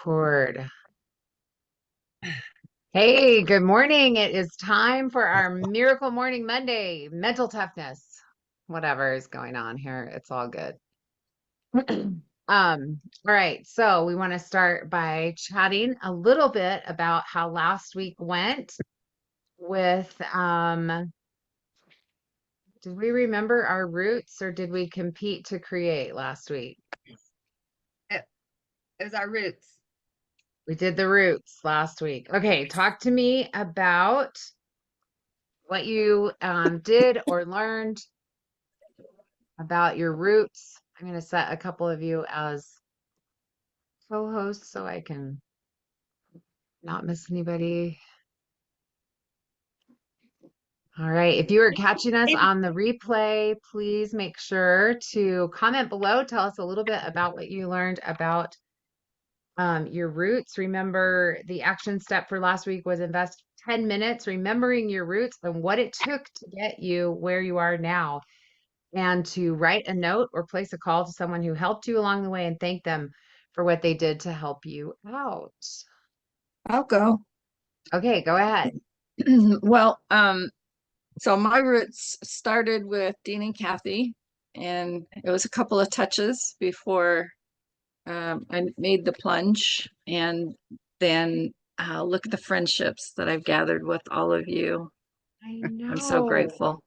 Record. Hey, good morning. It is time for our Miracle Morning Monday mental toughness. Whatever is going on here, it's all good. All right, so we want to start by chatting a little bit about how last week went with did we remember our roots or did we compete to create last week? It, it was our roots. We did the roots last week. Okay, talk to me about what you did or learned about your roots. I'm going to set a couple of you as co-hosts so I can not miss anybody. All right. If you are catching us And on the replay, please make sure to comment below. Tell us a little bit about what you learned about your roots. Remember, the action step for last week was invest 10 minutes remembering your roots and what it took to get you where you are now, and to write a note or place a call to someone who helped you along the way and thank them for what they did to help you out. I'll go. Okay, go ahead. Well, so my roots started with Dean and Kathy, and it was a couple of touches before I made the plunge. And then look at the friendships that I've gathered with all of you. I I'm so know, grateful.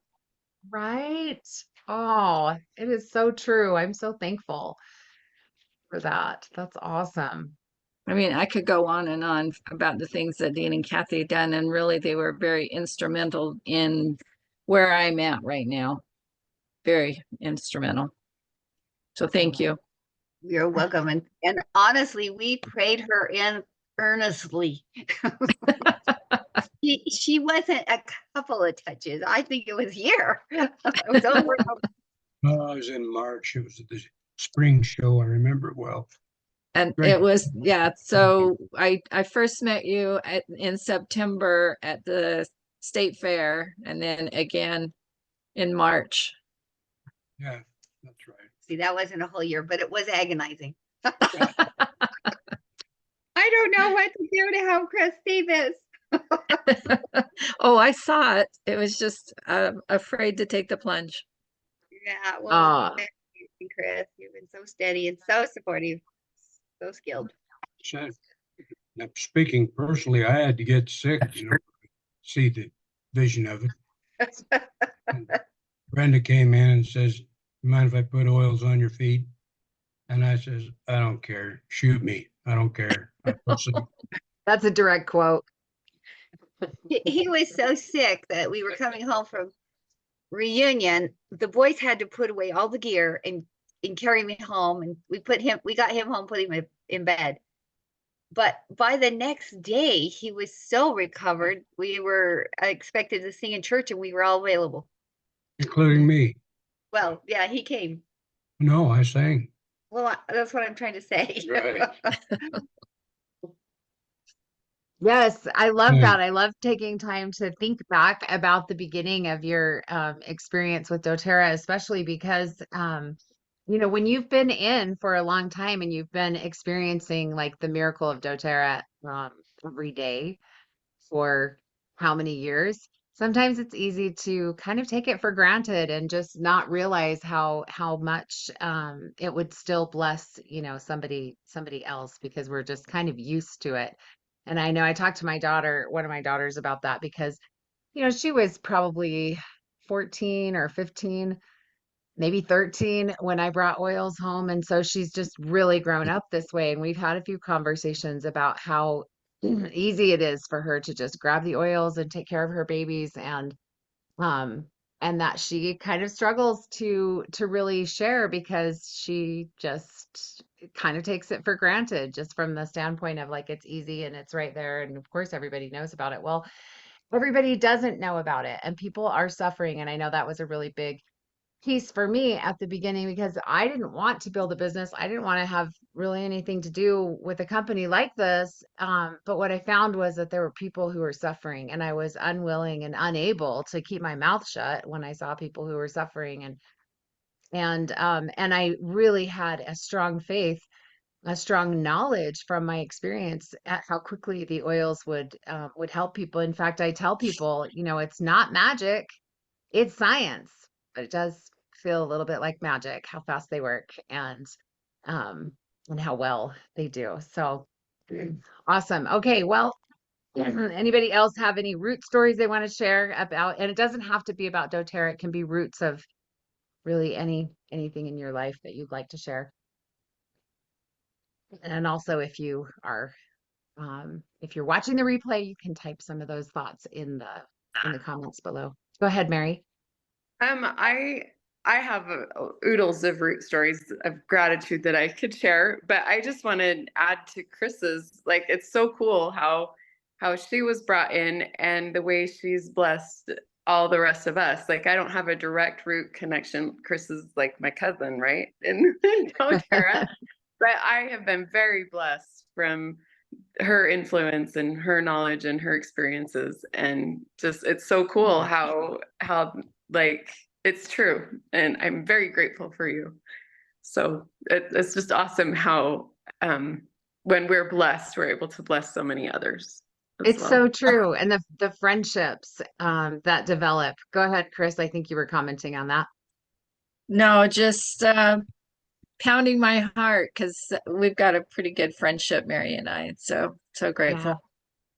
right? Oh, it is so true. I'm so thankful for that. That's awesome. I mean, I could go on and on about the things that Dean and Kathy had done, and really they were very instrumental in where I'm at right now. Very instrumental. So thank you. you're welcome. And honestly, we prayed her in earnestly. She wasn't a couple of touches. I think it was here. It was over. It was in March. It was at the spring show. I remember it well. And Great. it was, yeah. So I first met you in September at the state fair, and then again in March. Yeah, that's right. See, that wasn't a whole year, but it was agonizing. I don't know what to do to help Chris see this. Oh, I saw it. It was just afraid to take the plunge. Yeah, well, Ah, thank you, Chris. You've been so steady and so supportive, so skilled. So, now, speaking personally, I had to get sick, see the vision of it. And Brenda came in and says, "You mind if I put oils on your feet?" And I says, "I don't care. Shoot me. I don't care." that's a direct quote. He was so sick that we were coming home from reunion. The boys had to put away all the gear and carry me home, and we got him home, put him in bed. But by the next day, he was so recovered. We were expected to sing in church, and we were all available. Including me. Well, yeah, he came. No, I sang. Well, that's what I'm trying to say. Right. Yes, I love Yeah. that. I love taking time to think back about the beginning of your experience with doTERRA, especially because when you've been in for a long time and you've been experiencing like the miracle of doTERRA every day for how many years, sometimes it's easy to kind of take it for granted and just not realize how much it would still bless, somebody else because we're just kind of used to it. And I know I talked to one of my daughters about that because, she was probably 14 or 15, maybe 13 when I brought oils home. And so she's just really grown up this way. And we've had a few conversations about how easy it is for her to just grab the oils and take care of her babies, um and that she kind of struggles to really share because she just kind of takes it for granted just from the standpoint of like it's easy and it's right there and of course everybody knows about it. Well, everybody doesn't know about it and people are suffering, and I know that was a really big piece for me at the beginning because I didn't want to build a business. I didn't want to have really anything to do with a company like this. But what I found was that there were people who were suffering, and I was unwilling and unable to keep my mouth shut when I saw people who were suffering. And I really had a strong faith a strong knowledge from my experience at how quickly the oils would help people. In fact, I tell people, it's not magic, it's science, but it does feel a little bit like magic how fast they work um and how well they do. So awesome. Okay, well, anybody else have any root stories they want to share about? And it doesn't have to be about doTERRA, it can be roots of really anything in your life that you'd like to share. And also, if you're watching the replay, you can type some of those thoughts in the comments below. Go ahead, Mary. I have oodles of root stories of gratitude that I could share, but I just want to add to Chris's. Like, it's so cool how she was brought in and the way she's blessed all the rest of us. Like, I don't have a direct root connection. Chris is like my cousin, right? In doTERRA. But I have been very blessed from her influence and her knowledge and her experiences, and just it's so cool how like it's true, and I'm very grateful for you. So it's just awesome how when we're blessed, we're able to bless so many others as It's well. so true. And the friendships that develop. Go ahead, Chris. I think you were commenting on that. No, just pounding my heart because we've got a pretty good friendship, Mary and I. So grateful.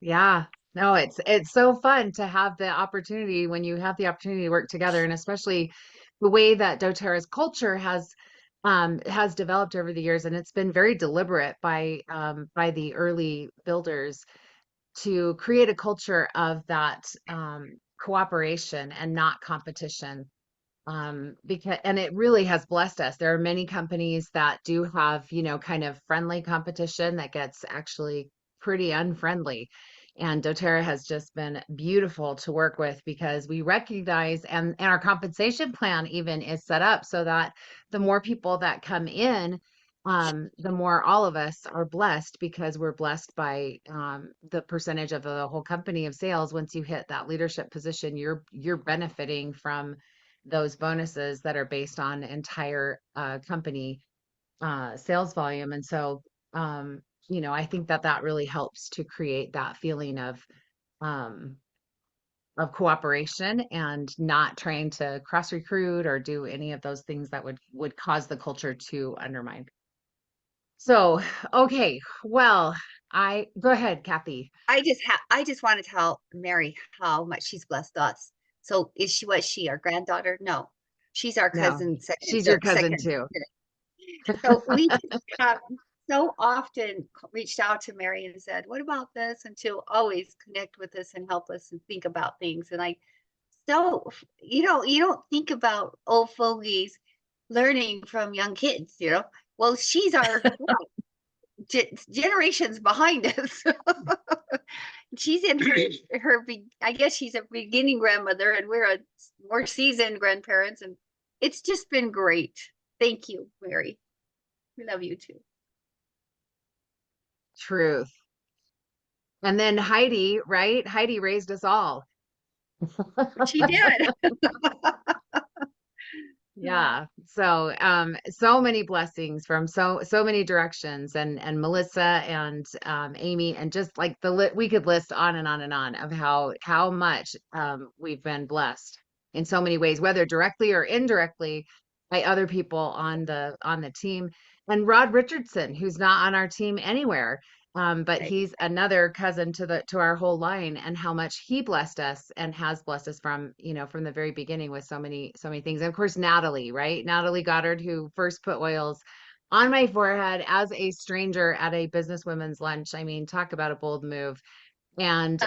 Yeah. No, it's so fun to have the opportunity when you have the opportunity to work together, and especially the way that doTERRA's culture has developed over the years, and it's been very deliberate by the early builders to create a culture of that cooperation and not competition. And it really has blessed us. There are many companies that do have, kind of friendly competition that gets actually pretty unfriendly. And doTERRA has just been beautiful to work with because we recognize, and our compensation plan even is set up so that the more people that come in, the more all of us are blessed, because we're blessed by the percentage of the whole company of sales. Once you hit that leadership position, you're benefiting from those bonuses that are based on entire company sales volume. And so, I think that really helps to create that feeling um, of cooperation and not trying to cross recruit or do any of those things that would cause the culture to undermine. So, okay, well, go ahead, Kathy. I just want to tell Mary how much she's blessed us. So was she our granddaughter? No, she's our No, cousin. she's your cousin too. So we have so often reached out to Mary and said, "What about this?" And she'll always connect with us and help us and think about things. And you don't think about old fogies learning from young kids. Well, she's our generations behind us. She's in I guess she's a beginning grandmother, and we're a more seasoned grandparents, and it's just been great. Thank you, Mary. We love you too. Truth. And then Heidi, right? Heidi raised us all. She did. Yeah. So, so many blessings from so many directions, and Melissa and Amy, and just like we could list on and on and on of how much we've been blessed in so many ways, whether directly or indirectly by other people on the team. And Rod Richardson, who's not on our team anywhere, but Right. he's another cousin to our whole line, and how much he blessed us and has blessed us from the very beginning with so many things. And of course, Natalie, right? Natalie Goddard, who first put oils on my forehead as a stranger at a businesswomen's lunch. I mean, talk about a bold move. And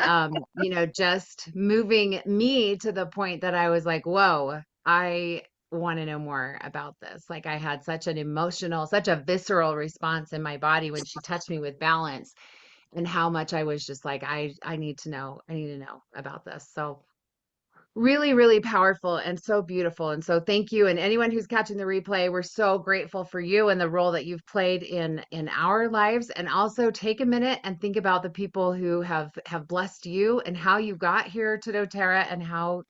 just moving me to the point that I was like, whoa, I want to know more about this. Like, I had such a visceral response in my body when she touched me with balance, and how much I was just like, I need to know about this. So really, really powerful and so beautiful. And so thank you. And anyone who's catching the replay, we're so grateful for you and the role that you've played in our lives. And also take a minute and think about the people who have blessed you and how you got here to doTERRA, and how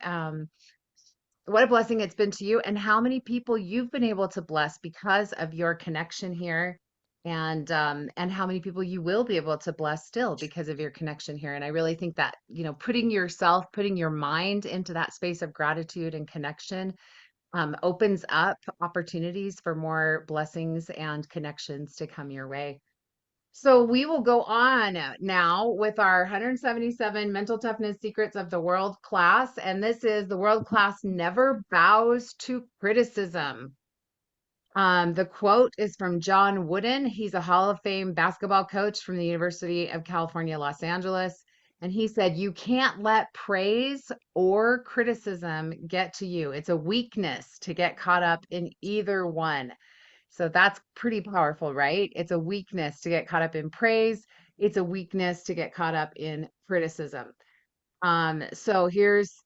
what a blessing it's been to you, and how many people you've been able to bless because of your connection here and how many people you will be able to bless still because of your connection here. And I really think that, putting yourself, putting your mind into that space of gratitude and connection opens up opportunities for more blessings and connections to come your way. So we will go on now with our 177 Mental Toughness Secrets of the World class. And this is the world class never bows to criticism. The quote is from John Wooden. He's a Hall of Fame basketball coach from the University of California, Los Angeles. And he said, "You can't let praise or criticism get to you. It's a weakness to get caught up in either one." So that's pretty powerful, right? It's a weakness to get caught up in praise. It's a weakness to get caught up in criticism. So here's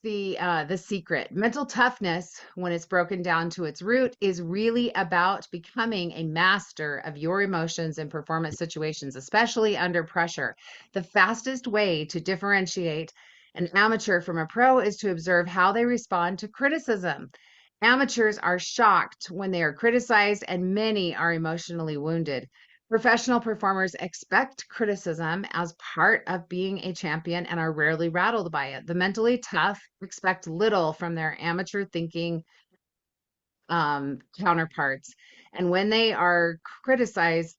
the secret. Mental toughness, when it's broken down to its root, is really about becoming a master of your emotions in performance situations, especially under pressure. The fastest way to differentiate an amateur from a pro is to observe how they respond to criticism. Amateurs are shocked when they are criticized, and many are emotionally wounded. Professional performers expect criticism as part of being a champion and are rarely rattled by it. The mentally tough expect little from their amateur thinking counterparts. And when they are criticized,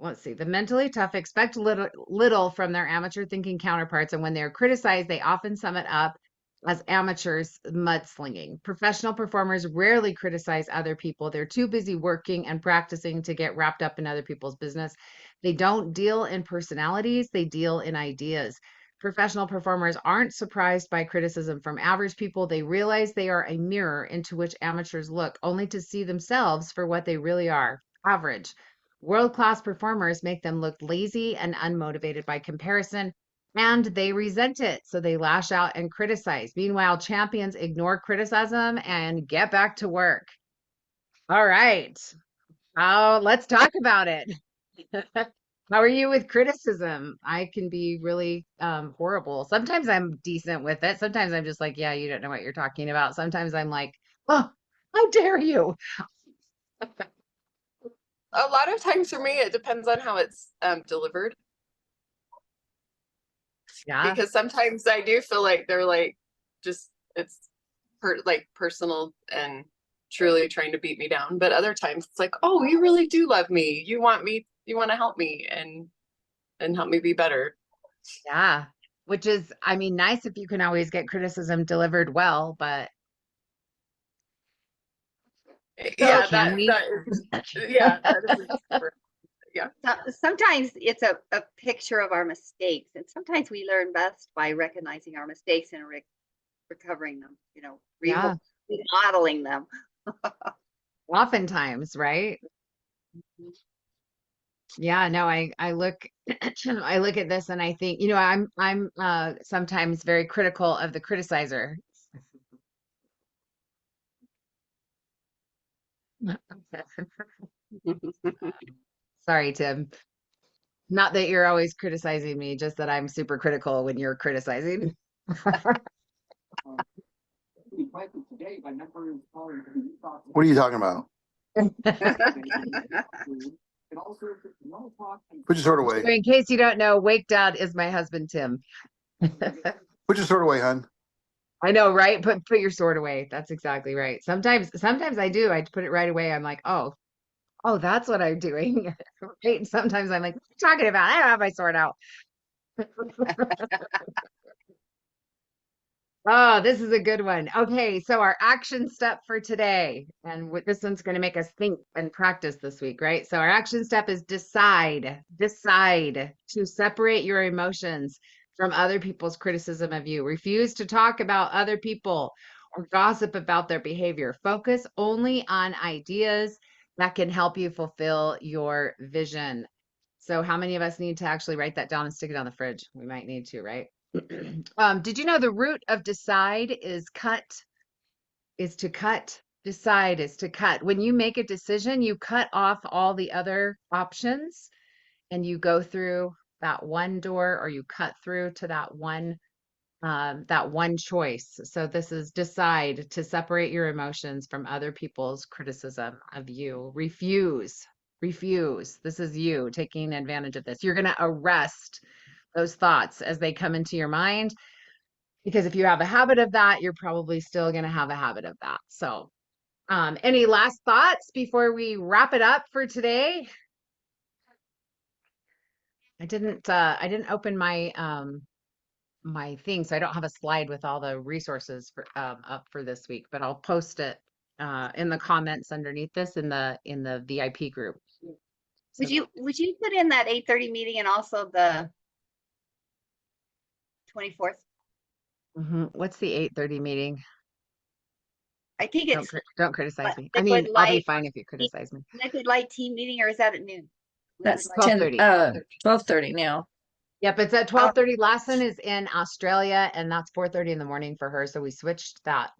let's see, the mentally tough expect little from their amateur thinking counterparts. And when they're criticized, they often sum it up as amateurs mudslinging. Professional performers rarely criticize other people. They're too busy working and practicing to get wrapped up in other people's business. They don't deal in personalities, they deal in ideas. Professional performers aren't surprised by criticism from average people. They realize they are a mirror into which amateurs look, only to see themselves for what they really are: average. World-class performers make them look lazy and unmotivated by comparison, and they resent it, so they lash out and criticize. Meanwhile, champions ignore criticism and get back to work. All right. Let's talk about it. How are you with criticism? I can be really horrible. Sometimes I'm decent with it. Sometimes I'm just like, yeah, you don't know what you're talking about. Sometimes I'm like, oh, how dare you? A lot of times for me, it depends on how it's delivered. Yeah. Because sometimes I do feel like they're like, just it's like personal and truly trying to beat me down. But other times it's like, oh, you really do love me. You want to help me and help me be better. Yeah. Which is, I mean, nice if you can always get criticism delivered well, but Yeah, can we? that is, yeah, that is yeah. Sometimes it's a picture of our mistakes, and sometimes we learn best by recognizing our mistakes and recovering them, Yeah. remodeling them. Oftentimes, right? Yeah, no, I look I look at this and I think, I'm sometimes very critical of the criticizer. Sorry, Tim. Not that you're always criticizing me, just that I'm super critical when you're criticizing. What are you talking about? Put your sword So away. in case you don't know, Wake Dad is my husband, Tim. Put your sword away, hun. I know, right? Put your sword away. That's exactly right. Sometimes I do. I put it right away. I'm like, oh, that's what I'm doing. Right? And sometimes I'm like, what are you talking about? I don't have my sword out. Oh, this is a good one. Okay, so our action step for today, and this one's going to make us think and practice this week, right? So our action step is decide to separate your emotions from other people's criticism of you. Refuse to talk about other people or gossip about their behavior. Focus only on ideas that can help you fulfill your vision. So how many of us need to actually write that down and stick it on the fridge? We might need to, right? Did you know the root of decide is to cut? Decide is to cut. When you make a decision, you cut off all the other options and you go through that one door, or you cut through to that one choice. So this is decide to separate your emotions from other people's criticism of you. Refuse refuse. This is you taking advantage of this. You're going to arrest those thoughts as they come into your mind, because if you have a habit of that, you're probably still going to have a habit of that. So, any last thoughts before we wrap it up for today? I didn't open my thing, so I don't have a slide with all the resources for up for this week, but I'll post it in the comments underneath this in the VIP group. Would So, you put in that 8:30 meeting and also the 24th? what's the 8:30 meeting? I think Don't it's don't criticize me. I Liquid mean, I'll be Light, fine if you criticize me. Liquid Light team meeting, or is that at noon? That's Liquid Light. 12:30. 12:30 now. Yep, it's at Oh. 12:30. Lassen is in Australia, and that's 4:30 in the morning for her. So we switched that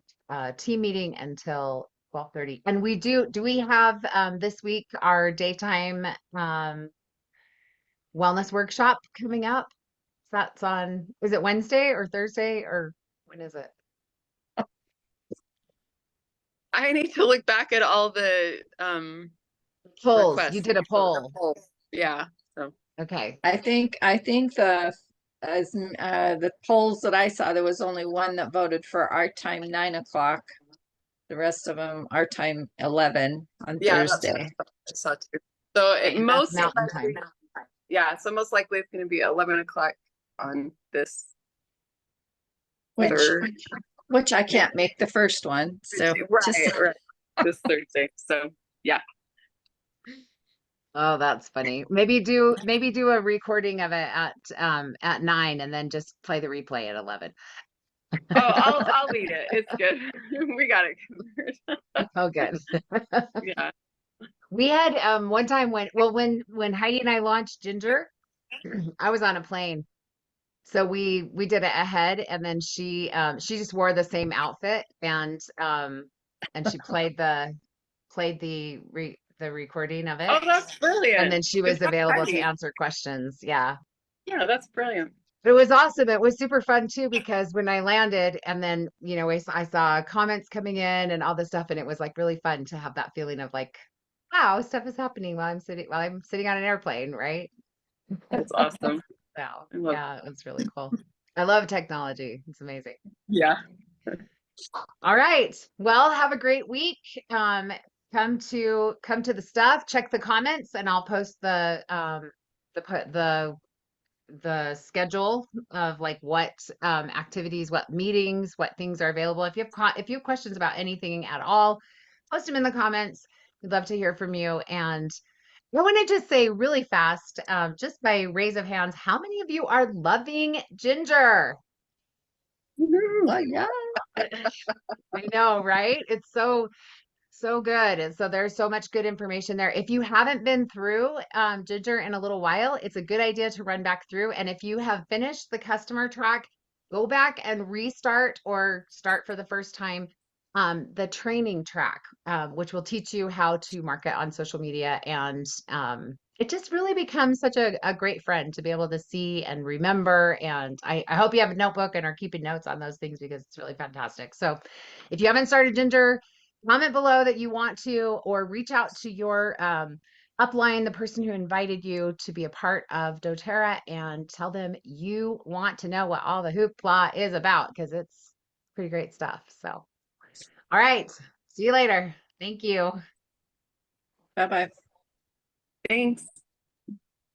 team meeting until 12:30. And do we have this week our daytime wellness workshop coming up? That's on, is it Wednesday or Thursday, or when is it? I need to look back at all the Polls. requests. You did a poll. Yeah. So Okay. I think the polls that I saw, there was only one that voted for our time 9 o'clock. The rest of them our time 11 on yeah, Thursday. I saw too. So it And that's most Mountain likely, Time. yeah. So most likely it's going to be 11 o'clock on this Which third. which I can't make the first one. So just Right. This Thursday. So yeah. Oh, that's funny. Maybe do a recording of it at 9 and then just play the replay at 11. Oh, I'll lead it. It's good. We got it covered. Oh, good. Yeah. We had one time when Heidi and I launched Ginger, I was on a plane. So we did it ahead, and then she just wore the same outfit, and she played the recording of Oh, it, that's brilliant. and then she Good was job, available to Heidi. answer questions. Yeah. Yeah, that's brilliant. But it was awesome. It was super fun too, because when I landed and then, I saw comments coming in and all this stuff, and it was like really fun to have that feeling of like, wow, stuff is happening while I'm sitting on an airplane, right? That's awesome. Wow. I love Yeah, it was really cool. I love technology. It's amazing. Yeah. All right. Well, have a great week. Come to the stuff, check the comments, and I'll post the schedule of like what activities, what meetings, what things are available. If you have questions about anything at all, post them in the comments. We'd love to hear from you. And I want to just say really fast, just by raise of hands, how many of you are loving Ginger? oh, yeah. I know, right? It's so good. And so there's so much good information there. If you haven't been through Ginger in a little while, it's a good idea to run back through. And if you have finished the customer track, go back and restart or start for the first time the training track, which will teach you how to market on social media. And it just really becomes such a great friend to be able to see and remember. And I hope you have a notebook and are keeping notes on those things, because it's really fantastic. So if you haven't started Ginger, comment below that you want to, or reach out to your upline, the person who invited you to be a part of doTERRA, and tell them you want to know what all the hoopla is about, because it's pretty great stuff. So, all right. See you later. Thank you. Bye-bye. Thanks.